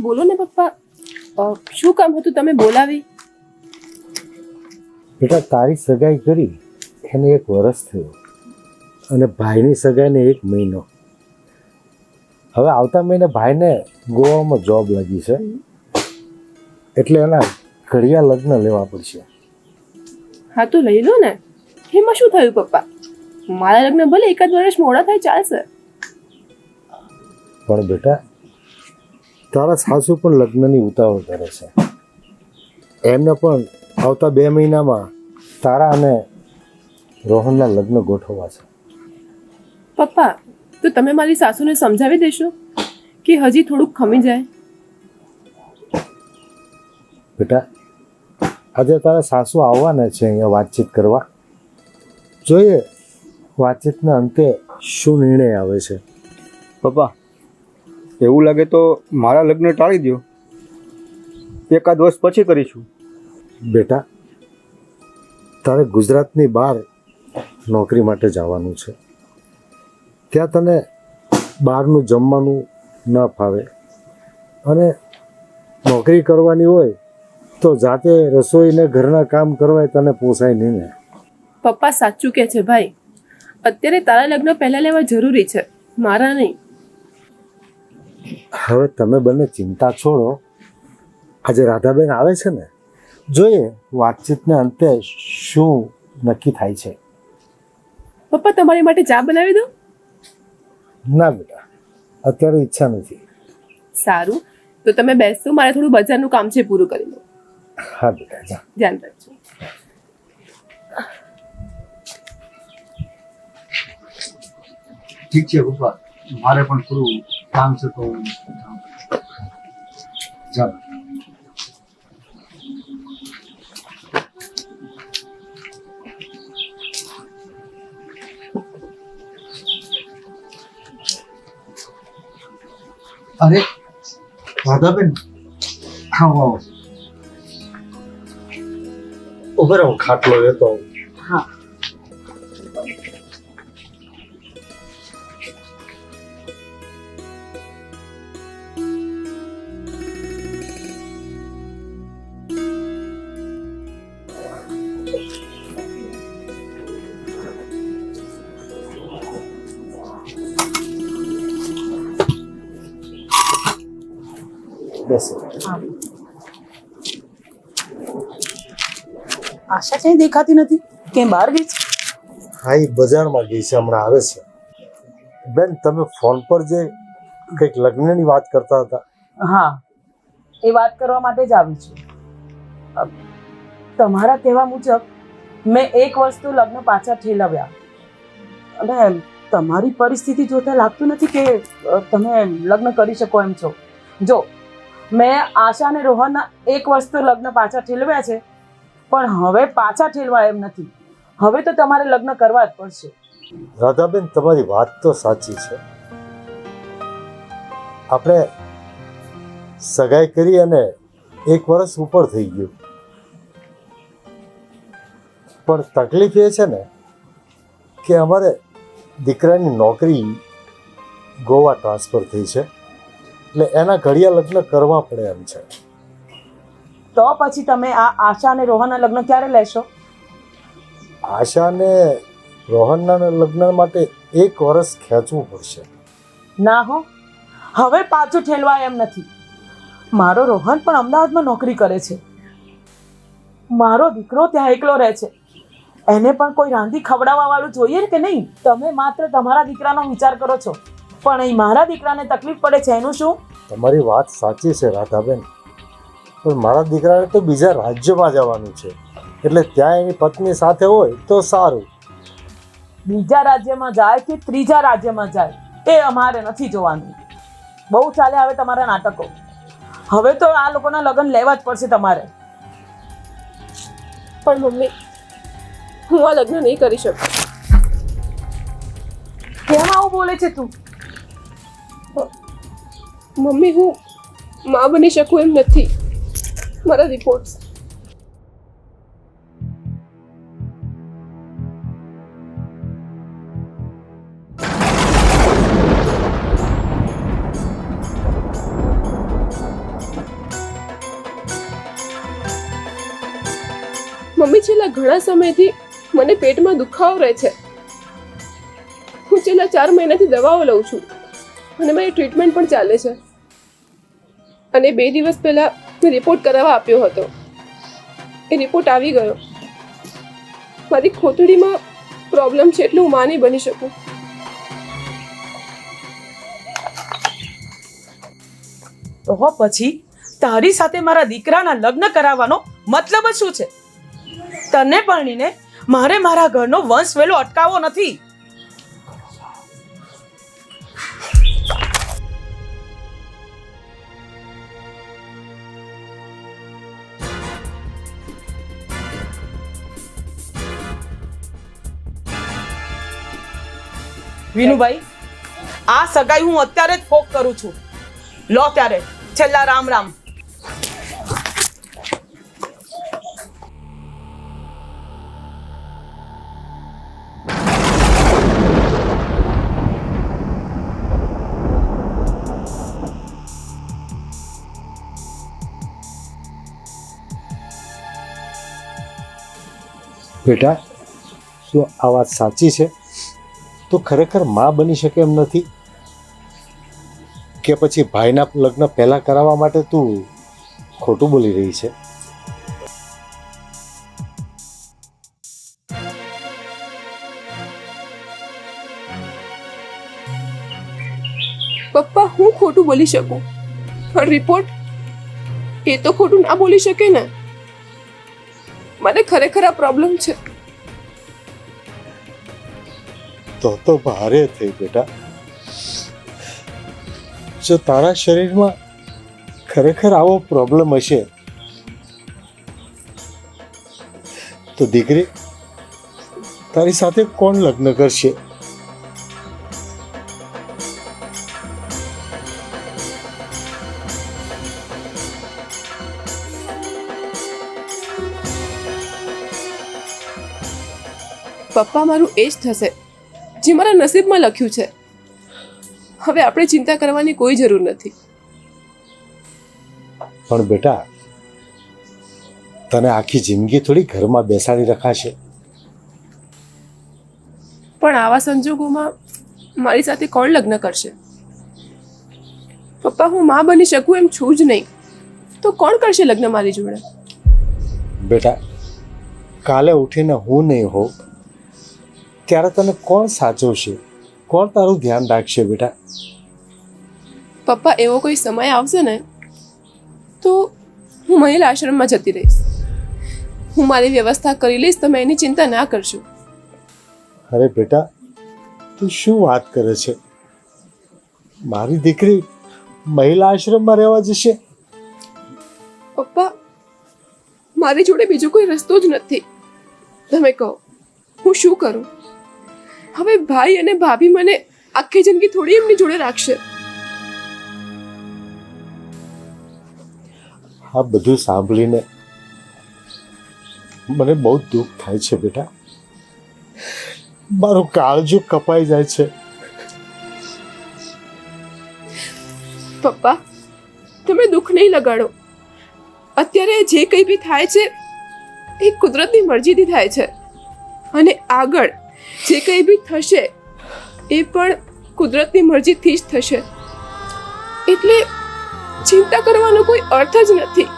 બોલો ને પપ્પા, શું કામ હતું? તમે બોલાવી. બેટા, તારી સગાઈ કરી એને 1 વર્ષ થયું અને ભાઈની સગાઈને 1 મહિનો. હવે આવતા મહિને ભાઈને ગોવામાં જોબ લાગી છે, એટલે એના ઘડિયા લગ્ન લેવા પડશે. હા તો લઈ લો ને, એમાં શું થયું પપ્પા? મારા લગ્ન ભલે 1 વર્ષ મોડા થાય, ચાલશે. પણ બેટા, તારા સાસુ પણ લગ્નની ઉતાવળ કરે છે. એમને પણ આવતા 2 મહિનામાં તારા અને રોહનના લગ્ન ગોઠવવા છે. પપ્પા, તો તમે મારી સાસુને સમજાવી દેશો કે હજી થોડુંક ખમી જાય. બેટા, આજે તારા સાસુ આવવાના છે અહીંયા વાતચીત કરવા. જોઈએ વાતચીતના અંતે શું નિર્ણય આવે છે. પપ્પા, એવું લાગે તો મારા લગ્ન ટાળી દો, 1 વર્ષ પછી કરીશું. બેટા, તારે ગુજરાતની બહાર નોકરી માટે જવાનું છે. ત્યાં તને બહારનું જમવાનું ન ફાવે અને નોકરી કરવાની હોય તો જાતે રસોઈને ઘરના કામ કરવા તને પોસાય નહીં ને. પપ્પા સાચું કહે છે ભાઈ, અત્યારે તારા લગ્ન પહેલા લેવા જરૂરી છે, મારા નહીં. હવે તમે બંને ચિંતા છોડો. આજે રાધાબેન આવે છે ને, જોઈએ વાતચીતને અંતે શું નક્કી થાય છે. પપ્પા, તમારી માટે ચા બનાવી દો. ના બેટા, અત્યારે ઈચ્છા નથી. સારું, તો તમે બેસજો, મારે થોડું બજારનું કામ છે, પૂરું કરી લો. હા બેટા, જા. ધ્યાન રાખજો. ઠીક છે પપ્પા, મારે પણ થોડું કામ છે તો ચાલો. અરે રાધાબેન, આવો આવો. ઉભો રહો, ખાટલો લેતો આવું. હા. બેસો. આશા ક્યાંય દેખાતી નથી, ક્યાંય બહાર ગઈ છે? હા, એ બજારમાં ગઈ છે, હમણાં આવે છે. બેન, તમે ફોન પર જે કંઈક લગ્નની વાત કરતા હતા. હા, એ વાત કરવા માટે જ આવી છું. તમારા કહેવા મુજબ મેં 1 વર્ષ તો લગ્ન પાછા ઠેલવ્યા અને તમારી પરિસ્થિતિ જોતા લાગતું નથી કે તમે લગ્ન કરી શકો એમ છો. જો, મેં આશા અને રોહનના 1 વર્ષ તો લગ્ન પાછા ઠેલવ્યા છે, પણ હવે પાછા ઠેલવા એમ નથી. હવે તો તમારે લગ્ન કરવા જ પડશે. રાધાબેન, તમારી વાત તો સાચી છે. આપણે સગાઈ કરી અને 1 વર્ષ ઉપર થઈ ગયું, પણ તકલીફ એ છે ને કે અમારે દીકરાની નોકરી ગોવા ટ્રાન્સફર થઈ છે, એટલે એના ઘડિયા લગ્ન કરવા પડે એમ છે. તો પછી તમે આ આશા અને રોહનના લગ્ન ક્યારે લેશો? આશાને રોહનના લગ્ન માટે 1 વર્ષ ખેંચવું પડશે. ના હો, હવે પાછું ઠેલવાય એમ નથી. મારો રોહન પણ અમદાવાદમાં નોકરી કરે છે, મારો દીકરો ત્યાં એકલો રહે છે, એને પણ કોઈ રાંધી ખવડાવવા વાળું જોઈએ કે નહીં? તમે માત્ર તમારા દીકરાનો વિચાર કરો છો, પણ અહીં મારા દીકરાને તકલીફ પડે છે, એનું શું? તમારી વાત સાચી છે રાધાબેન, પણ મારા દીકરાને તો બીજા રાજ્યમાં જવાનું છે, એટલે ત્યાં એની પત્ની સાથે હોય તો સારું. બીજા રાજ્યમાં જાય કે ત્રીજા રાજ્યમાં જાય એ અમારે નથી જોવાનું. બહુ ચાલે હવે તમારા નાટકો. હવે તો આ લોકોના લગ્ન લેવા જ પડશે તમારે. પણ મમ્મી, હું આ લગ્ન નહીં કરી શકું. કેમ આવું બોલે છે તું? મમ્મી, હું માં બની શકું એમ નથી. મારા રિપોર્ટ્સ મમ્મી છેલ્લા ઘણા સમયથી મને પેટમાં દુખાવો રહે છે. હું છેલ્લા 4 મહિનાથી દવાઓ લઉં છું અને મારી ટ્રીટમેન્ટ પણ ચાલે છે. અને 2 દિવસ પહેલા મેં રિપોર્ટ કરાવવા આપ્યો હતો. એ રિપોર્ટ આવી ગયો. મારી ખોતડીમાં પ્રોબ્લેમ છે એટલે હું માં નહીં બની શકું. તો પછી તારી સાથે મારા દીકરાના લગ્ન કરાવવાનો મતલબ જ શું છે? તને પરણીને મારે મારા ઘરનો વંશ વેલો અટકાવવો નથી. વિનુભાઈ, આ સગાઈ હું અત્યારે જ ફોક કરું છું. લો ત્યારે છેલ્લા રામ રામ. બેટા, શું આ વાત સાચી છે? તો ખરેખર માં બની શકે એમ નથી કે પછી ભાઈના લગ્ન પહેલા કરાવવા માટે તું ખોટું બોલી રહી છે? પપ્પા, હું ખોટું બોલી શકું પણ રિપોર્ટ એ તો ખોટું ના બોલી શકે ને. મને ખરેખર આ પ્રોબ્લેમ છે. તો ભારે થઈ બેટા. જો તારા શરીરમાં ખરેખર આવો પ્રોબ્લેમ હશે તો દીકરી, તારી સાથે કોણ લગ્ન કરશે? પપ્પા, મારું એ જ થશે જે મારા નસીબમાં લખ્યું છે. હવે આપણે ચિંતા કરવાની કોઈ જરૂર નથી. પણ બેટા, તને આખી જિંદગી થોડી ઘરમાં બેસાડી રખાશે. પણ આવા સંજોગોમાં મારી સાથે કોણ લગ્ન કરશે? પપ્પા, હું માં બની શકું એમ છું જ નહીં, તો કોણ કરશે લગ્ન મારી જોડે? બેટા, કાલે ઉઠીને હું નહીં હોઉં ત્યારે તને કોણ સાચવશે? કોણ તારું ધ્યાન રાખશે બેટા? પપ્પા, એવો કોઈ સમય આવશે ને તો હું મહિલા આશ્રમમાં જતી રહીશ. હું મારી વ્યવસ્થા કરી લઈશ, તમે એની ચિંતા ના કરશો. અરે બેટા, તું શું વાત કરે છે? મારી દીકરી મહિલા આશ્રમમાં રહેવા જશે? પપ્પા, મારી જોડે બીજો કોઈ રસ્તો જ નથી. તમે કહો, હું શું કરું? હવે ભાઈ અને ભાભી મને આખી જિંદગી થોડી એમની જોડે રાખશે. આ બધું સાંભળીને મને બહુ દુઃખ થાય છે બેટા. મારું કાળજું કપાઈ જાય છે. પપ્પા, તમે દુઃખ નહીં લગાડો. અત્યારે જે કંઈ બી થાય છે એ કુદરતની મરજીથી થાય છે અને આગળ જે કંઈ બી થશે એ પણ કુદરતની મરજીથી જ થશે. એટલે ચિંતા કરવાનો કોઈ અર્થ જ નથી.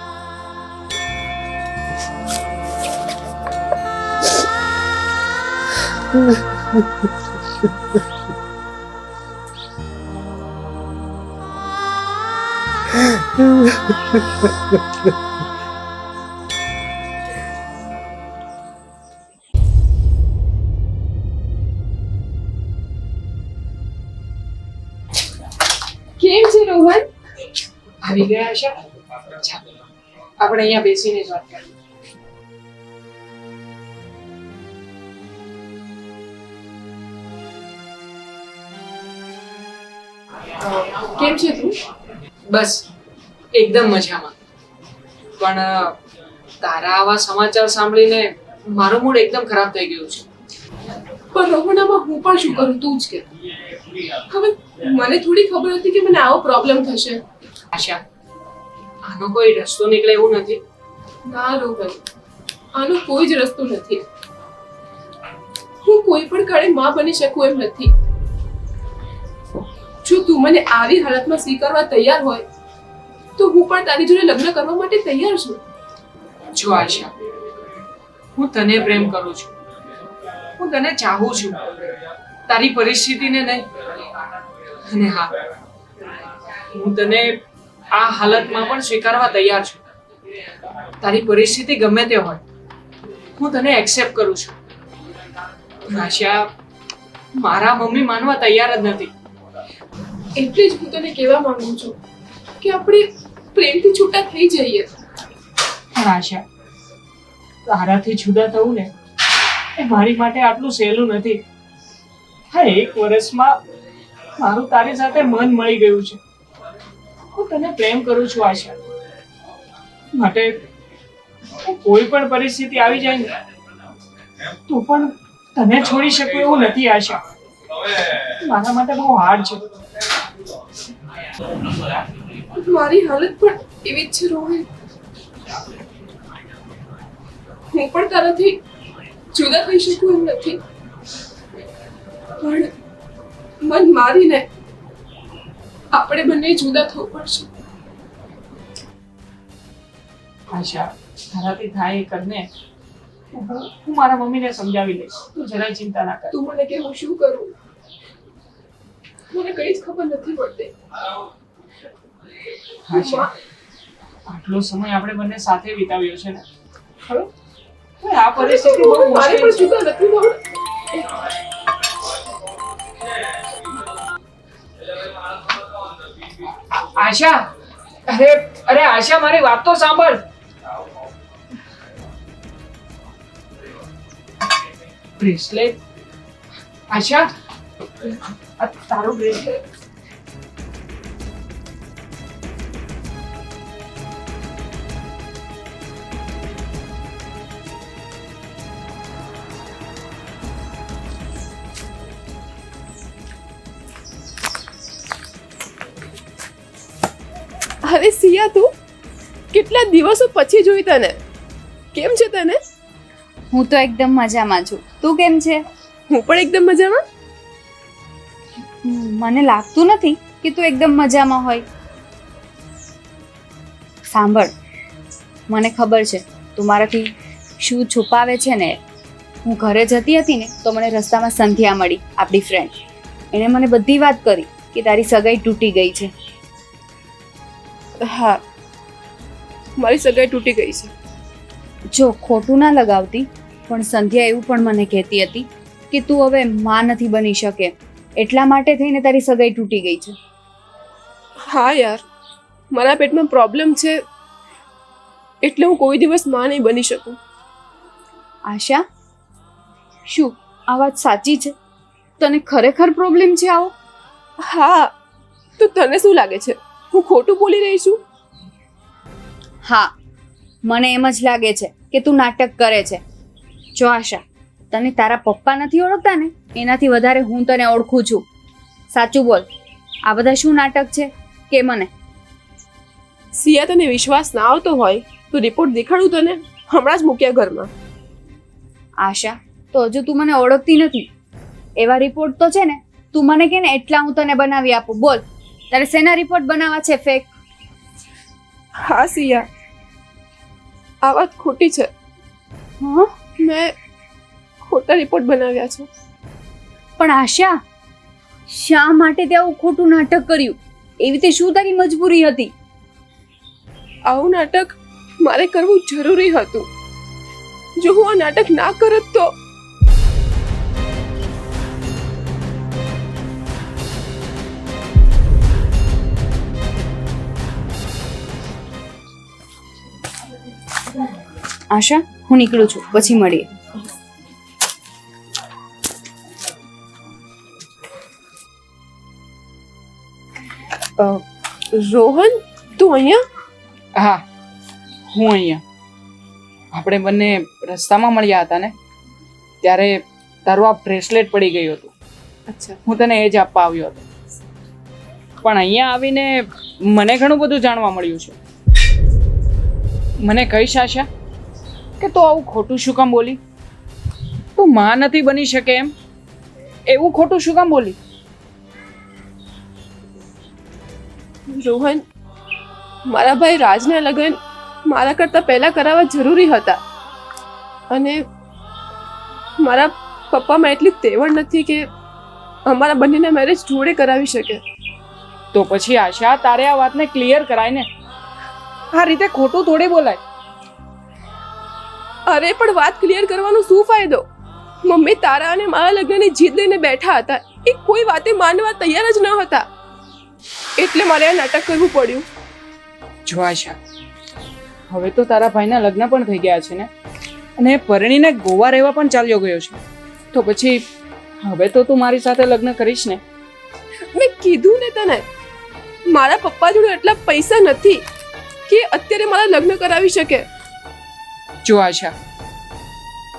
કેમ છે રોહન? આવી ગયા છે. આપણે અહીંયા બેસીને જ વાત કરીએ. કેમ છે તું? બસ એકદમ મજામાં. પણ તારા આવા સમાચાર સાંભળીને મારો મૂડ એકદમ ખરાબ થઈ ગયો છે. પણ રોહનામાં હું પણ શું કરું, તું જ કે. હવે મને થોડી ખબર હતી કે મને આવો પ્રોબ્લેમ થશે. આશા, આનો કોઈ રસ્તો નીકળે એવું નથી? ના રોહન, આનો કોઈ જ રસ્તો નથી. હું કોઈ પણ કાળે માં બની શકું એમ નથી. જો તું મને આવી હાલતમાં સ્વીકારવા તૈયાર હોય તો હું પણ તારી જોડે લગ્ન કરવા માટે તૈયાર છું. જો આશા, હું તને પ્રેમ કરું છું, હું તને ચાહું છું, તારી પરિસ્થિતિને નહીં. અને હા, હું તને આ હાલતમાં પણ સ્વીકારવા તૈયાર છું. તારી પરિસ્થિતિ ગમે તે હોય, હું તને એક્સેપ્ટ કરું છું. પણ આશા, મારા મમ્મી માનવા તૈયાર જ નથી. એટલે જ હું તને કહેવા માંગુ છું કે આપણે પ્રેમથી છૂટા થઈ જઈએ. પણ આશા, તારાથી જુદા થવું ને એ મારી માટે આટલું સહેલું નથી. હા, 1 વર્ષમાં મારું તારી સાથે મન મળી ગયું છે. હું તને પ્રેમ કરું છું આશા. માટે હું કોઈ પણ પરિસ્થિતિ આવી જાય ને તો પણ તને છોડી શકું એવું નથી આશા. મારા માટે બહુ હાર્ડ છે. મારી હાલત પણ એવી જ છે રોહિત. હું પણ તારાથી જુદા થઈ શકું એમ નથી, પણ મન મારીને આપણે બંને જુદા થવું પડશે. આશા, તારાથી થાય એ કરને. હું મારા મમ્મીને સમજાવી લઈશ. તું જરાય ચિંતા ના કર. તું મને કે હું શું કરું, મને કઈ જ ખબર નથી પડતી. આશા, આટલો સમય આપણે બંને સાથે વિતાવ્યો છે ને, હવે આ પરિસ્થિતિ બહુ મારે પણ મુશ્કેલ છે. જુદા નથી થવું. આશા, અરે આશા, મારી વાત તો સાંભળ. બ્રેસલેટ આશા, આ તારું બ્રેસલેટ. અરે સિયા, તું કેટલા દિવસો પછી જોઈ તને. કેમ છે તને? હું તો એકદમ મજામાં છું. તું કેમ છે? હું પણ એકદમ મજામાં. મને લાગતું નથી કે તું એકદમ મજામાં હોય. સાંભળ, મને ખબર છે તું મારાથી શું છુપાવે છે ને. હું ઘરે જતી હતી ને તો મને રસ્તામાં સંધ્યા મળી, આપણી ફ્રેન્ડ. એણે મને બધી વાત કરી કે તારી સગાઈ તૂટી ગઈ છે. હા, મારી સગાઈ તૂટી ગઈ છે. જો ખોટું ના લગાવતી, પણ સંધ્યા એવું પણ મને કહેતી હતી કે તું હવે માં નથી બની શકે, એટલા માટે થઈને તારી સગાઈ તૂટી ગઈ છે. હા યાર, મારા પેટમાં પ્રોબ્લેમ છે એટલે હું કોઈ દિવસ માં નહીં બની શકું. આશા, શું આ વાત સાચી છે? તને ખરેખર પ્રોબ્લેમ છે આવો? હા, તો તને શું લાગે છે હું ખોટું બોલી રહી છું? હા, મને એમ જ લાગે છે કે તું નાટક કરે છે. જો આશા, તને તારા પપ્પા નથી ઓળખતા ને એનાથી વધારે હું તને ઓળખું છું. સાચું બોલ, આ બધા શું નાટક છે કે મને? સિયા, તને વિશ્વાસ ના આવતો હોય તો રિપોર્ટ દેખાડું તને. હમણાં જ મૂક્યા ઘરમાં. આશા, તો હજુ તું મને ઓળખતી નથી. એવા રિપોર્ટ તો છે ને તું મને કે ને એટલા હું તને બનાવી આપું. બોલ, તારે શેના રિપોર્ટ બનાવવા છે? ફેક. હા સિયા, આ વાત ખોટી છે. હા, મેં ખોટા રિપોર્ટ બનાવ્યા છે. પણ આશા, શા માટે તે આવું ખોટું નાટક કર્યું? એવી તે શું તારી મજબૂરી હતી? આવું નાટક મારે કરવું જરૂરી હતું. જો હું આ નાટક ના કરત તો આશા, હું નીકળું છું, પછી મળીએ. રોહન, તું અહીંયા? હા, હું અહીંયા. આપણે બંને રસ્તામાં મળ્યા હતા ને, ત્યારે તારું આ બ્રેસલેટ પડી ગયું હતું. અચ્છા. હું તને એ જ આપવા આવ્યો હતો. પણ અહીંયા આવીને મને ઘણું બધું જાણવા મળ્યું છે. મને કહીશ આશા, કે તો આવું ખોટું શું કામ બોલી? તું માં નથી બની શકે એમ એવું ખોટું શું કામ બોલી? રોહન, મારા ભાઈ રાજના લગ્ન મારા કરતાં પહેલા કરાવવા જરૂરી હતા અને મારા પપ્પામાં એટલી તેવડ નથી કે અમારા બંનેના મેરેજ જોડે કરાવી શકે. તો પછી આશા, તારે આ વાતને ક્લિયર કરાય ને. આ રીતે ખોટું થોડી બોલાય. અરે પણ વાત ક્લિયર કરવાનો શું ફાયદો? મમ્મી તારા અને મારા લગ્નની જીદ લઈને બેઠા હતા. એ કોઈ વાતે માનવા તૈયાર જ ન હતા, એટલે મારે આ નાટક કરવું પડ્યું. જો આશા, હવે તો તારા ભાઈના લગ્ન પણ થઈ ગયા છે ને, અને પરણીને ગોવા રહેવા પણ ચાલ્યો ગયો છે. તો પછી હવે તો તું મારી સાથે લગ્ન કરીશ ને? મેં કીધું ને તને, મારા પપ્પા જોડે એટલા પૈસા નથી કે અત્યારે મારા લગ્ન કરાવી શકે. જો આશા,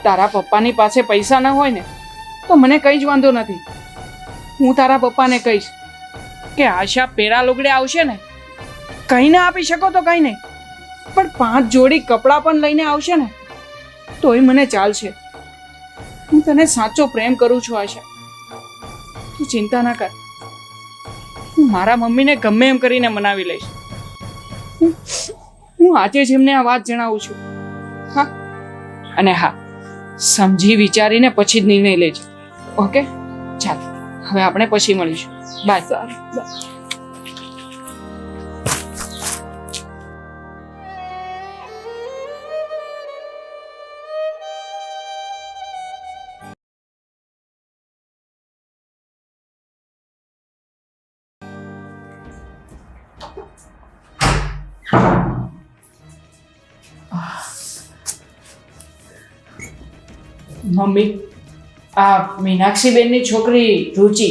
તારા પપ્પાની પાસે પૈસા ન હોય ને તો મને કંઈ જ વાંધો નથી. હું તારા પપ્પાને કહીશ કે આશા પેરા લુગડે આવશે ને, કંઈ ના આપી શકો તો કંઈ નહીં, પણ 5 જોડી કપડાં પણ લઈને આવશે ને તોય મને ચાલશે. હું તને સાચો પ્રેમ કરું છું આશા, તું ચિંતા ના કર. હું મારા મમ્મીને ગમે એમ કરીને મનાવી લઈશ. હું આજે જ એમને આ વાત જણાવું છું. હા, અને હા, સમજી વિચારીને પછી જ નિર્ણય લેજો. ઓકે, ચાલ હવે આપણે પછી મળીશું. બાય. સારું, બાય. મમ્મી, આ મીનાક્ષી બેનની છોકરી રુચિ,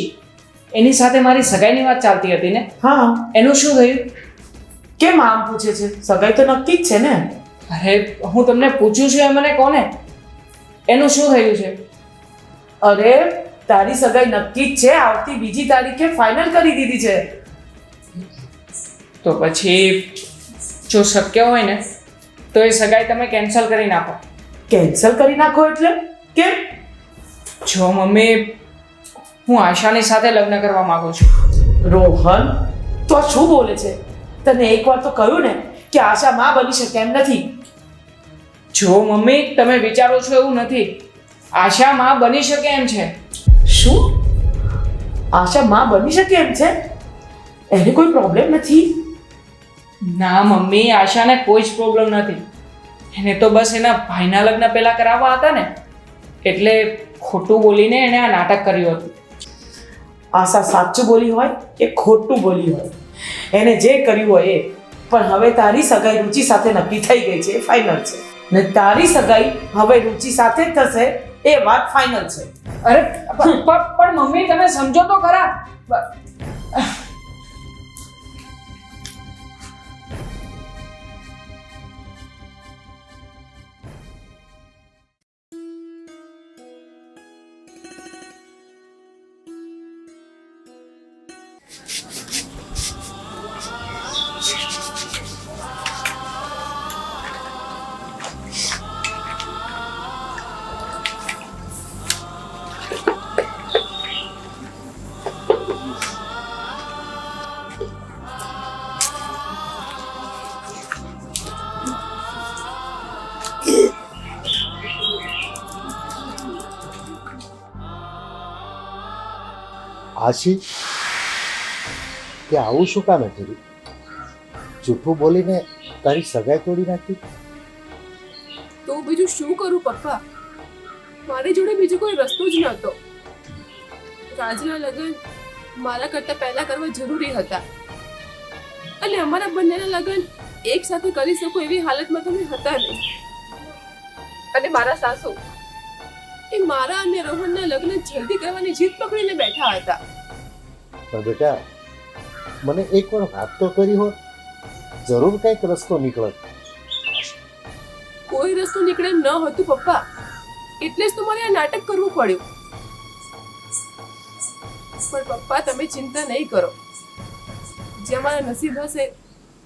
એની સાથે મારી સગાઈની વાત ચાલતી હતી ને, હા, એનું શું થયું? કેમ આમ પૂછે છે? સગાઈ તો નક્કી જ છે ને. અરે હું તમને પૂછું છું એ મને કોને, એનું શું થયું છે? અરે તારી સગાઈ નક્કી જ છે, આવતી 2 તારીખે ફાઇનલ કરી દીધી છે. તો પછી જો શક્ય હોય ને તો એ સગાઈ તમે કેન્સલ કરી નાખો. કેન્સલ કરી નાખો એટલે કેમ? જો મમ્મી, હું આશાની સાથે લગ્ન કરવા માંગુ છું. રોહન, તો આ શું બોલે છે? તને એકવાર તો કહ્યું ને કે આશા માં બની શકે એમ નથી. જો મમ્મી, તમે વિચારો છો એવું નથી. આશા માં બની શકે એમ છે. શું? આશા માં બની શકે એમ છે? એને કોઈ પ્રોબ્લેમ નથી? ના મમ્મી, આશાને કોઈ જ પ્રોબ્લેમ નથી. એને તો બસ એના ભાઈના લગ્ન પહેલા કરાવવા હતા ને, એટલે ખોટું બોલીને એણે આ નાટક કર્યું હતું. આશા સાચું બોલી હોય કે ખોટું બોલી હોય, એને જે કર્યું હોય એ, પણ હવે તારી સગાઈ રુચિ સાથે નક્કી થઈ ગઈ છે, ફાઇનલ છે. ને તારી સગાઈ હવે રુચિ સાથે જ થશે, એ વાત ફાઇનલ છે. અરે પણ મમ્મી, તમે સમજો તો ખરા. આશી, તે આવું શું કામે કર્યું? જૂઠું બોલીને તારી સગાઈ તોડી નાખી. તો બીજું શું કરું પપ્પા? મારી જોડે બીજો કોઈ રસ્તો જ નહોતો. રાજના લગ્ન મારા કરતાં પહેલા કરવા જરૂરી હતા અને અમારા બંનેના લગ્ન એક સાથે કરી શકું એવી હાલતમાં તમે હતા નહીં. અને મારા સાસુ એ મારા અને રોહનના લગ્ન જલ્દી કરવાની જીદ પકડીને બેઠા હતા. પણ બેટા, મને એકવાર વાત તો કરી હોત, જરૂર કંઈક રસ્તો નીકળત. કોઈ રસ્તો નીકળે એમ ન હતું પપ્પા, એટલે જ તો મારે આ નાટક કરવું પડ્યું. પણ પપ્પા, તમે ચિંતા નહીં કરો. જે અમારા નસીબ હશે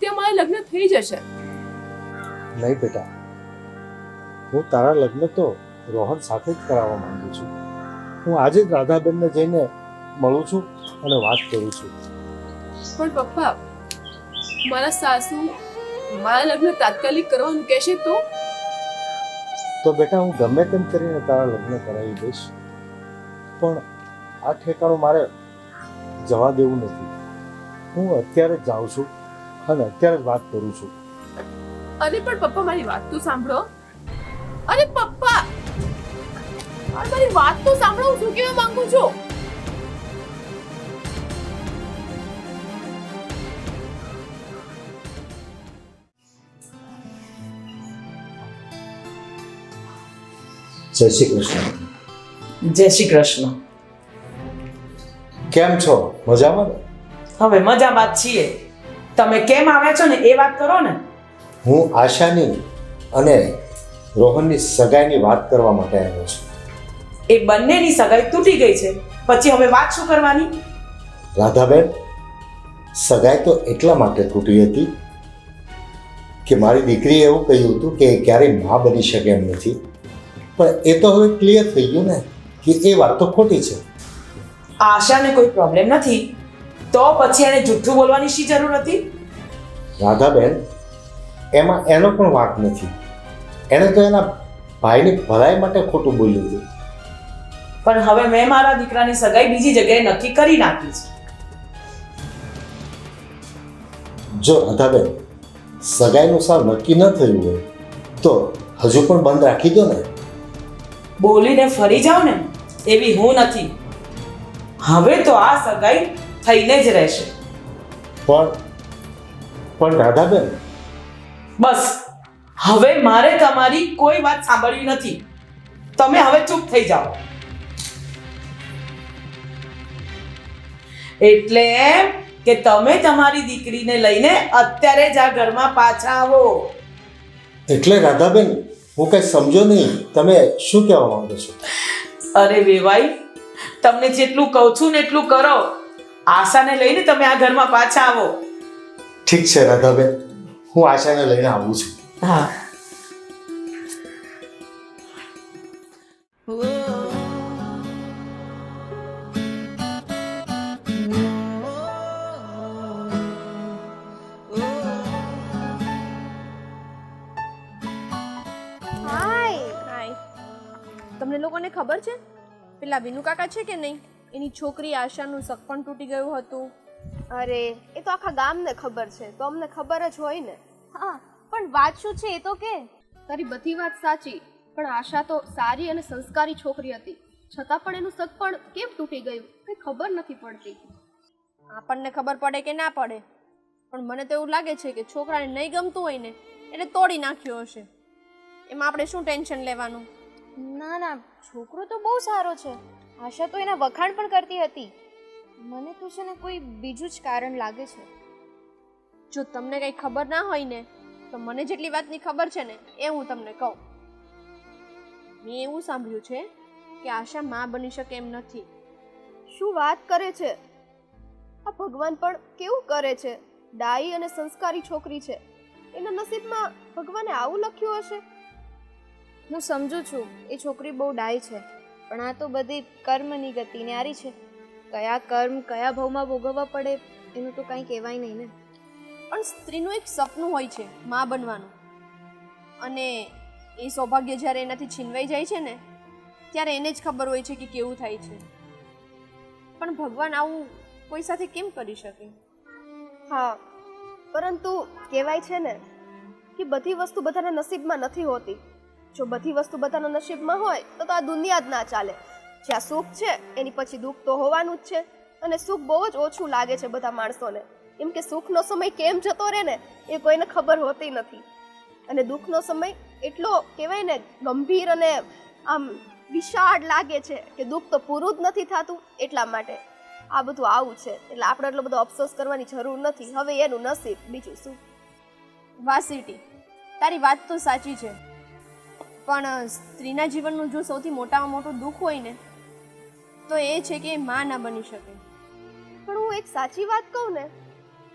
તે અમારા લગ્ન થઈ જશે. નહીં બેટા, હું તારા લગ્ન તો રોહન સાથે જ કરાવવા માંગુ છું. હું આજે જ રાધાબેનને જઈને મળું છું અને વાત કરું છું. પણ પપ્પા, મારા સાસુ મારા લગ્ન તાત્કાલિક કરવાનું કહેશે તો બેટા હું ગમે તેમ કરીને તારા લગ્ન કરાવી દઈશ, પણ આ ઠેકાણું મારે જવા દેવું નથી. હું અત્યારે જ જાઉં છું અને અત્યારે જ વાત કરું છું. અરે પણ પપ્પા, મારી વાત તો સાંભળો. અરે પપ્પા, મારી વાત તો સાંભળો, હું શું કહેવા માંગુ છું. જય શ્રી કૃષ્ણ. જય શ્રી કૃષ્ણ. કેમ છો? મજામાં ને? હવે મજામાં જ છીએ. તમે કેમ આવ્યા છો ને એ વાત કરો ને. હું આશાની અને રોહનની સગાઈની વાત કરવા માટે આવ્યો છું. એ બંનેની સગાઈ તૂટી ગઈ છે, પછી હવે વાત શું કરવાની? રાધાબેન, સગાઈ તો એટલા માટે તૂટી હતી કે મારી દીકરીએ એવું કહ્યું હતું કે એ ક્યારેય મા બની શકે એમ નથી. પણ એ તો હવે ક્લિયર થઈ ગયું ને કે એ વાત તો ખોટી છે. આશાને કોઈ પ્રોબ્લેમ નથી તો પછી એને જુઠ્ઠું બોલવાની શી જરૂર હતી? રાધાબેન, એમાં એનો પણ વાંક નથી. એણે તો એના ભાઈની ભલાઈ માટે ખોટું બોલ્યું હતું. પણ હવે મેં મારા દીકરાની સગાઈ બીજી જગ્યાએ નક્કી કરી નાખી છે. જો રાધાબેન, સગાઈનું સાવ નક્કી ન થયું હોય તો હજુ પણ બંધ રાખી દો ને. બોલીને ફરી જાવ ને એવી હું નથી. હવે તો આ સગાઈ થઈને જ રહેશે. પણ રાધાબેન, બસ, હવે મારે તમારી કોઈ વાત સાંભળવી નથી. તમે હવે ચૂપ થઈ જાઓ. એટલે એમ કે તમે તમારી દીકરીને લઈને અત્યારે જ આ ઘરમાં પાછા આવો. એટલે રાધાબેન, હું કઈ સમજો નહીં. તમે શું કહેવા માંગો છો? અરે વેવાઈ, તમને જેટલું કહું છું ને એટલું કરો. આશાને લઈને તમે આ ઘરમાં પાછા આવો. ઠીક છે રાધાબેન, હું આશાને લઈને આવું છું. હા. તમને લોકોને ખબર છે પેલા વિનુ કાકા છે કે નહીં, એની છોકરી આશાનું સક પણ તૂટી ગયું હતું. અરે એ તો આખા ગામને ખબર છે, તો અમને ખબર જ હોય ને. હા, પણ વાત શું છે એ તો કે. તારી બધી વાત સાચી, પણ આશા તો સારી અને સંસ્કારી છોકરી હતી, છતાં પણ એનું સક પણ કેમ તૂટી ગયું કંઈ ખબર નથી પડતી. આપણને ખબર પડે કે ના પડે, પણ મને તો એવું લાગે છે કે છોકરાને નહીં ગમતું હોય ને એટલે તોડી નાખ્યો હશે. એમાં આપણે શું ટેન્શન લેવાનું? ના ના, છોકરો તો બહુ સારો છે. આશા તો એના વખાણ પણ કરતી હતી. મને તો છે ને કોઈ બીજું જ કારણ લાગે છે. જો તમને કંઈ ખબર ના હોય ને તો મને જેટલી વાતની ખબર છે ને એ હું તમને કહું. મેં એવું સાંભળ્યું છે કે આશા માં બની શકે એમ નથી. શું વાત કરે છે? આ ભગવાન પણ કેવું કરે છે. ડાઈ અને સંસ્કારી છોકરી છે, એના નસીબમાં ભગવાને આવું લખ્યું હશે. હું સમજુ છું એ છોકરી બહુ ડાઈ છે, પણ આ તો બધી કર્મની ગતિ ન્યારી છે. કયા કર્મ કયા ભાવમાં ભોગવવા પડે એનું તો કંઈ કહેવાય નહીં ને. પણ સ્ત્રીનું એક સપનું હોય છે માં બનવાનું, અને એ સૌભાગ્ય જ્યારે એનાથી છીનવાઈ જાય છે ને ત્યારે એને જ ખબર હોય છે કે કેવું થાય છે. પણ ભગવાન આવું કોઈ સાથે કેમ કરી શકે? હા, પરંતુ કહેવાય છે ને કે બધી વસ્તુ બધાના નસીબમાં નથી હોતી. જો બધી વસ્તુ બધાના નસીબમાં હોય તો આ દુનિયા જ ના ચાલે. જ્યાં સુખ છે એની પછી દુઃખ તો હોવાનું જ છે, અને સુખ બહુ જ ઓછું લાગે છે બધા માણસોને. કેમ કે સુખનો સમય કેમ જતો રહે ને એ કોઈને ખબર હોતી નથી, અને દુઃખનો સમય એટલો કહેવાય ને ગંભીર અને આમ વિશાળ લાગે છે કે દુઃખ તો પૂરું જ નથી થતું. એટલા માટે આ બધું આવું છે, એટલે આપણે એટલો બધો અફસોસ કરવાની જરૂર નથી. હવે એનું નસીબ, બીજું શું. વાસીટી, તારી વાત તો સાચી છે, પણ સ્ત્રીના જીવનનું જો સૌથી મોટામાં મોટું દુઃખ હોય ને તો એ છે કે એ માં ના બની શકે. પણ હું એક સાચી વાત કહું ને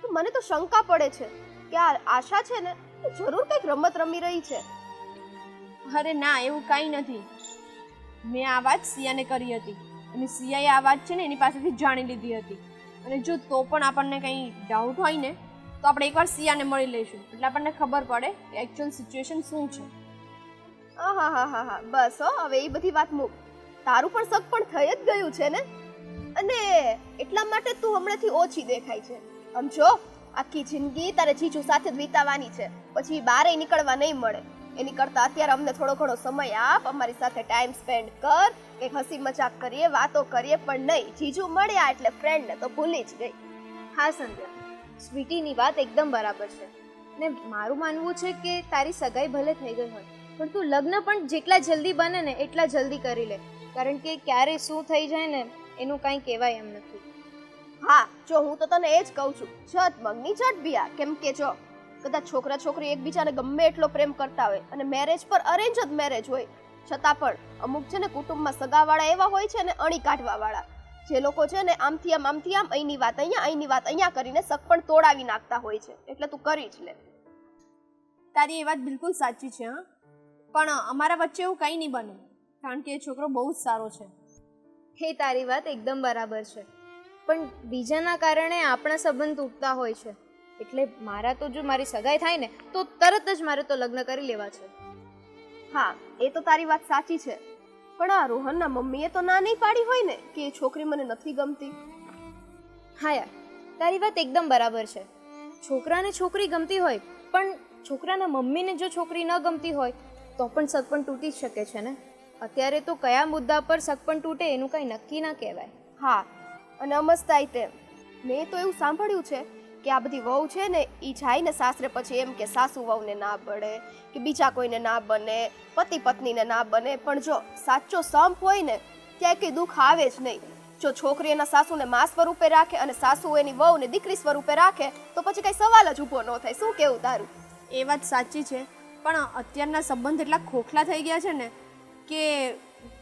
તો મને તો શંકા પડે છે કે આ આશા છે ને એ જરૂર કંઈક રમત રમી રહી છે. અરે ના, એવું કાંઈ નથી. મેં આ વાત સિયાને કરી હતી અને સિયાએ આ વાત છે ને એની પાસેથી જાણી લીધી હતી. અને જો તો પણ આપણને કંઈ ડાઉટ હોય ને તો આપણે એકવાર સિયાને મળી લઈશું, એટલે આપણને ખબર પડે કે એકચ્યુઅલ સિચ્યુએશન શું છે. હા બસ હો, હવે એ બધી વાત મૂક. તારું પણ શક પણ થઈ જ ગયું છે ને, અને એટલા માટે તું હમણાંથી ઓછી દેખાય છે. આમ જો, આખી જિંદગી તારે જીજુ સાથે જ વિતાવાની છે, પછી બહારે નીકળવા નહીં મળે. એની કરતા અત્યારે અમને થોડો ઘણો સમય આપ, અમારી સાથે ટાઈમ સ્પેન્ડ કર, કંઈક હસી મજાક કરીએ, વાતો કરીએ. પણ નહીં, જીજુ મળ્યા એટલે ફ્રેન્ડને તો ભૂલી જ ગઈ. હા સંધ્યા, સ્વીટીની વાત એકદમ બરાબર છે. ને મારું માનવું છે કે તારી સગાઈ ભલે થઈ ગઈ હોય, પણ તું લગ્ન પણ જેટલા જલ્દી બને ને એટલા જલ્દી કરી લે, કારણ કે ક્યારે શું થઈ જાય ને એનું કાંઈ કહેવાય એમ નથી. હા, જો હું તો તને એ જ કહું છું, ઝટ મગની ઝટ બિયા. કેમ કે જો કદાચ છોકરા છોકરી એકબીજાને ગમે એટલો પ્રેમ કરતા હોય અને મેરેજ પર અરેન્જ જ મેરેજ હોય, છતાં પણ અમુક છે ને કુટુંબમાં સગાવાળા એવા હોય છે ને અણી કાઢવાવાળા, જે લોકો છે ને આમથી આમ અહીંની વાત અહીંયા, અહીંની વાત અહીંયા કરીને સક પણ તોડાવી નાખતા હોય છે. એટલે તું કરી જ લે. તારી એ વાત બિલકુલ સાચી છે. હા, પણ અમારા વચ્ચે એવું કંઈ નહીં બને, કારણ કે એ છોકરો બહુ જ સારો છે. એ તારી વાત એકદમ બરાબર છે, પણ બીજાના કારણે આપણા સંબંધ તૂટતા હોય છે. એટલે મારા તો જો મારી સગાઈ થાય ને તો તરત જ મારે તો લગ્ન કરી લેવા છે. હા, એ તો તારી વાત સાચી છે, પણ આ રોહનના મમ્મીએ તો ના નહીં પાડી હોય ને કે એ છોકરી મને નથી ગમતી. હા યાર, તારી વાત એકદમ બરાબર છે. છોકરાને છોકરી ગમતી હોય, પણ છોકરાના મમ્મીને જો છોકરી ન ગમતી હોય તો પણ શક પણ તૂટી જ શકે છે ને. અત્યારે તો કયા મુદ્દા પર શક પણ તૂટે એનું કાંઈ નક્કી ના કહેવાય. હા, અને અમસ્તાય તેમ મેં તો એવું સાંભળ્યું છે કે આ બધી વહુ છે ને એ જાય ને સાસરે પછી એમ કે સાસુ વહુને ના પડે કે બીજા કોઈને ના બને, પતિ પત્નીને ના બને. પણ જો સાચો સંપ હોય ને ત્યાં કંઈ દુઃખ આવે જ નહીં. જો છોકરી એના સાસુને મા સ્વરૂપે રાખે અને સાસુ એની વહુને દીકરી સ્વરૂપે રાખે તો પછી કઈ સવાલ જ ઊભો ન થાય. શું કેવું તારું? એ વાત સાચી છે, પણ અત્યારના સંબંધ એટલા ખોખલા થઈ ગયા છે ને કે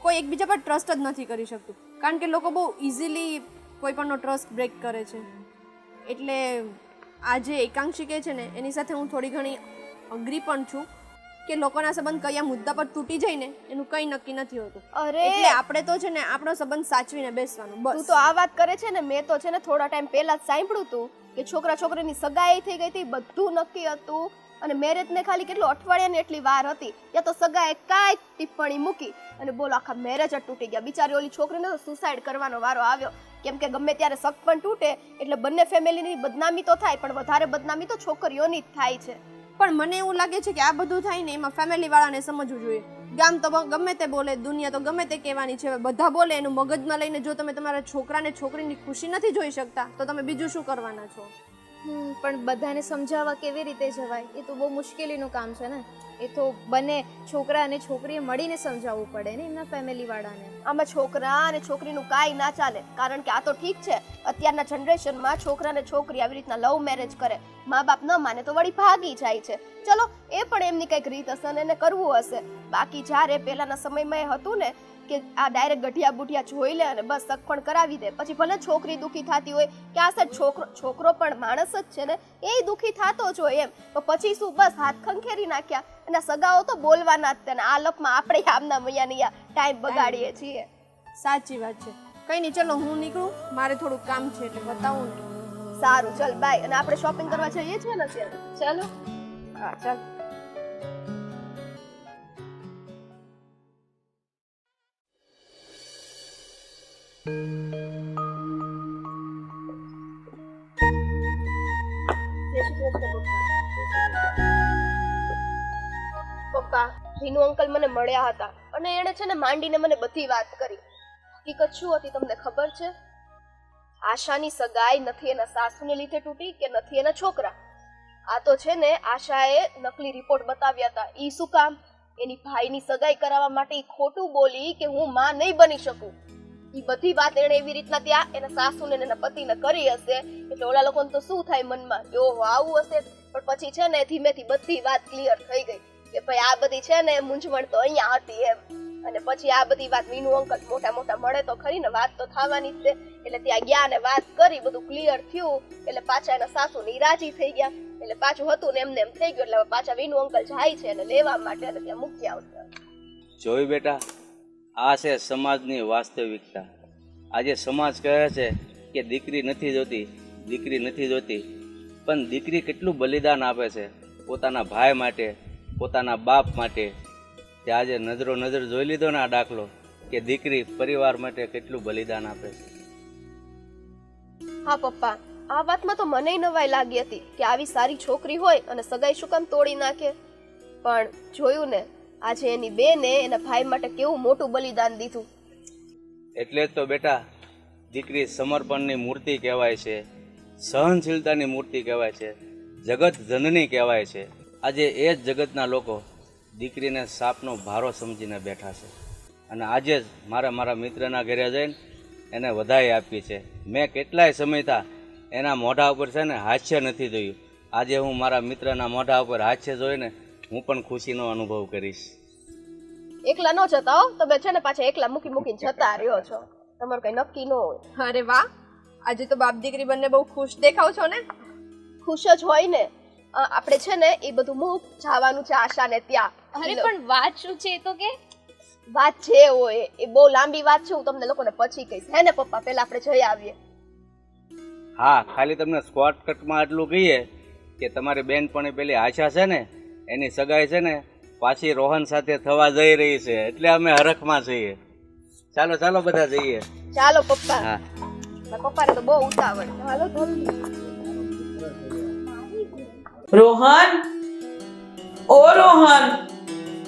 કોઈ એકબીજા પર ટ્રસ્ટ જ નથી કરી શકતું, કારણ કે લોકો બહુ ઇઝીલી કોઈ પણનો ટ્રસ્ટ બ્રેક કરે છે. એટલે આ જે એકાંક્ષી કહે છે ને એની સાથે હું થોડી ઘણી અગ્રી પણ છું કે લોકોના સંબંધ કયા મુદ્દા પર તૂટી જાય ને એનું કંઈ નક્કી નથી હોતું. અરે એટલે આપણે તો છે ને આપણો સંબંધ સાચવીને બેસવાનું બસ. તું તો આ વાત કરે છે ને, મેં તો છે ને થોડા ટાઈમ પહેલા જ સાંભળ્યું હતું કે છોકરા છોકરીની સગાઈ થઈ ગઈ હતી, બધું નક્કી હતું અને મેરેજને ખાલી કેટલું અઠવાડિયાની એટલી વાર હતી ત્યાં તો સગાએ કાંઈ ટિપ્પણી મૂકી અને બોલો આખા મેરેજ જ તૂટી ગયા. બિચારી ઓલી છોકરીને તો સુસાઇડ કરવાનો વારો આવ્યો, કેમ કે ગમે ત્યારે શક પણ તૂટે એટલે બંને ફેમિલીની બદનામી તો થાય, પણ વધારે બદનામી તો છોકરીઓની જ થાય છે. પણ મને એવું લાગે છે કે આ બધું થાય ને એમાં ફેમિલી વાળાને સમજવું જોઈએ. ગામ તો ગમે તે બોલે, દુનિયા તો ગમે તે કહેવાની છે, બધા બોલે એનું મગજમાં લઈને જો તમે તમારા છોકરાને છોકરીની ખુશી નથી જોઈ શકતા તો તમે બીજું શું કરવાના છો? પણ બધાને સમજાવવા કેવી રીતે જવાય? એ તો બહુ મુશ્કેલીનું કામ છે ને. એ તો બંને છોકરા અને છોકરીએ મળીને સમજાવવું પડે ને એમના ફેમિલી વાળાને. આમાં છોકરા અને છોકરીનું કાંઈ ના ચાલે, કારણ કે આ તો ઠીક છે અત્યારના જનરેશનમાં છોકરા અને છોકરી આવી રીતના લવ મેરેજ કરે, મા બાપ ન માને તો વળી ભાગી જાય છે. ચલો એ પણ એમની કંઈક રીત હશે અને એને કરવું હશે. બાકી જ્યારે પહેલાના સમયમાં એ હતું ને કે આ ડાયરેક્ટ ગઠિયા બુઠિયા જોઈ લે અને બસ સગપણ કરાવી દે, પછી ભલે છોકરી દુઃખી થતી હોય કે આ સાહેબ છોકરો પણ માણસ જ છે ને, એ દુઃખી થતો જ હોય એમ. તો પછી શું, બસ હાથ ખંખેરી નાખ્યા અને સગાઓ તો બોલવાના જ તેને. આ લપમાં આપણે આમના મૈયા ટાઈમ બગાડીએ છીએ. સાચી વાત છે. કઈ નહીં, ચલો હું નીકળું, મારે થોડું કામ છે એટલે બતાવું ને. સારું, ચલ બાય. અને આપણે શોપિંગ કરવા જઈએ છીએ ને અત્યારે? ચાલો. હા ચાલ. પપ્પા, ભીનુ અંકલ મને મળ્યા હતા અને એણે છે ને માંડીને મને બધી વાત કરી. હકીકત શું હતી તમને ખબર છે? આશાની સગાઈ નથી એના સાસુને લીધે તૂટી કે નથી એના છોકરા. આ તો છે ને આશાએ નકલી રિપોર્ટ બતાવ્યા હતા. ઈ શું કામ? એની ભાઈની સગાઈ કરાવવા માટે ઈ ખોટું બોલી કે હું માં નહીં બની શકું. ઈ બધી વાત એણે એવી રીતના ત્યાં એના સાસુને એના પતિને કરી હશે, એટલે ઓલા લોકોને તો શું થાય મનમાં, ઓહો આવું હશે. પણ પછી છે ને ધીમેથી બધી વાત ક્લિયર થઈ ગઈ કે ભાઈ આ બધી છે ને મૂંઝવણ તો અહીંયા હતી એમ. અને પછી આ બધી વાત વીનુ અંકલ મોટા મોટા મળે તો ખરી ને, વાત તો થવાની જ છે. એટલે ત્યાં ગયા ને વાત કરી, બધું ક્લિયર થયું એટલે પાછા એના સાસુ ની રાજી થઈ ગયા. એટલે પાછું હતું ને એમને એમ થઈ ગયું. એટલે હવે પાછા વીનુ અંકલ જાય છે અને લેવા માટે અને ત્યાં મૂકી આવશે. જોઈ બેટા, આ છે સમાજની વાસ્તવિકતા. આજે સમાજ કહે છે કે દીકરી નથી જોતી, દીકરી નથી જોતી, પણ દીકરી કેટલું બલિદાન આપે છે પોતાના ભાઈ માટે, પોતાના બાપ માટે. તે આજે નજરો નજર જોઈ લીધો ને આ દાખલો, કે દીકરી પરિવાર માટે કેટલું બલિદાન આપે છે. હા પપ્પા, આ વાતમાં તો મને નવાઈ લાગી હતી કે આવી સારી છોકરી હોય અને સગાઈ શું કામ તોડી નાખે. પણ જોયું ને, આજે એની બેને એના ભાઈ માટે કેવું મોટું બલિદાન દીધું. એટલે જ તો બેટા દીકરી સમર્પણની મૂર્તિ કહેવાય છે, સહનશીલતાની મૂર્તિ કહેવાય છે, જગત જનની કહેવાય છે. આજે એ જ જગતના લોકો દીકરીને સાપનો ભારો સમજીને બેઠા છે. અને આજે જ મારા મિત્રના ઘરે જઈને એને વધાઈ આપી છે. મેં કેટલાય સમયથી એના મોઢા ઉપર છે ને હાસ્ય નથી જોયું. આજે હું મારા મિત્રના મોઢા ઉપર હાસ્ય જોઈને હું પણ ખુશીનો અનુભવ કરીશ. એકલા ન જતા હો, તમે છે ને પાછા એકલા મૂકીને જતા રહ્યો છો. તમારું કઈ નક્કી ન હોય. અરે વાહ, આજે તો બાપ દીકરી બંને બહુ ખુશ દેખાવ છો ને. ખુશ જ હોય ને. આપણે છે ને એ બધું મૂક જવાનું છે આશાને ત્યાં. અરે પણ વાત શું છે એ તો કે. વાત જે હોય એ બહુ લાંબી વાત છે, હું તમને લોકોને પછી કહીશ. હે ને પપ્પા, પહેલા આપણે જઈ આવીએ. હા, ખાલી તમને શોર્ટકટમાં આટલું કહીએ કે તમારી બેનપણી પેલી આશા છે ને, એની સગાઈ છે ને પાછી રોહન સાથે થવા જઈ રહી છે. એટલે અમે હરખમાં છીએ. ચાલો ચાલો બધા જઈએ. ચાલો પપ્પા. હા, પપ્પાને તો બહુ ઉતાવળ. ચાલો રોહન, ઓ રોહન,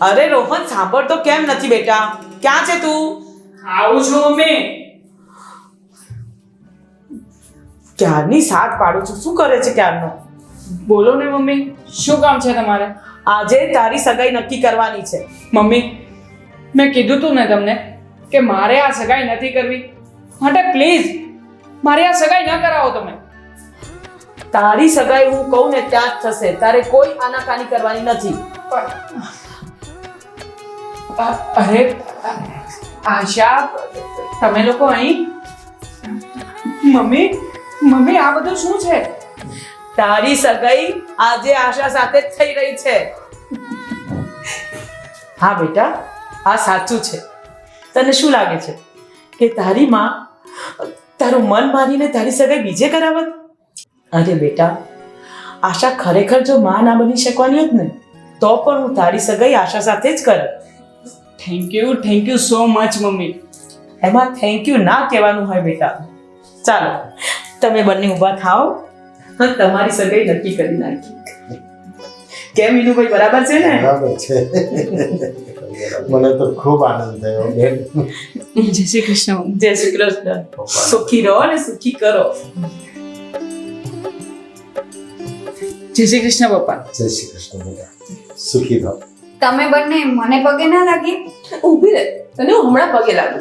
અરે રોહન સાંભળ તો, કેમ નથી બેટા? ક્યાં છે તું? આવું છું મમ્મી. ક્યારની સાથ પાડું છું, શું કરે છે ક્યારનો? બોલો ને મમ્મી, શું કામ છે તમારે? આજે તારી સગાઈ નક્કી કરવાની છે. મમ્મી, મેં કીધું તું ને તમને કે મારે આ સગાઈ નથી કરવી. માટે પ્લીઝ મારી આ સગાઈ ન કરાવો તમે. તારી સગાઈ હું કહું ને ત્યાં જ થશે, તારે કોઈ આનાકાની કરવાની નથી. અરે આશા, તમે લોકો અહીં? મમ્મી મમ્મી, આ બધું શું છે? તારી સગાઈ આજે આશા સાથે જ થઈ રહી છે. હા બેટા, આ સાચું છે. તને શું લાગે છે કે તારી માં તારું મન મારીને તારી સગાઈ બીજે કરાવત? અરે બેટા, આશા ખરેખર જો માં ના બની શકવાની હોત ને તો પણ હું તારી સગાઈ આશા સાથે જ કરત. Thank you so much mummy. એમાં થેન્ક યુ ના કહેવાનું હોય બેટા. ચાલો તમે બંને ઊભા થાઓ, તમારી સગાઈ નક્કી કરી નાખી. કેમ વિનુભાઈ, બરાબર છે ને? બરાબર છે. મને તો ખૂબ આનંદ થયો બેન. જય શ્રી કૃષ્ણ. જય શ્રી કૃષ્ણ. સુખી રહો ને સુખી કરો. જય શ્રી કૃષ્ણ પપ્પા. જય શ્રી કૃષ્ણ બેટા, સુખી રહો. તમે બંને મને પગે ના લાગી? ઊભી રહે, તને હું હમણાં પગે લાગુ.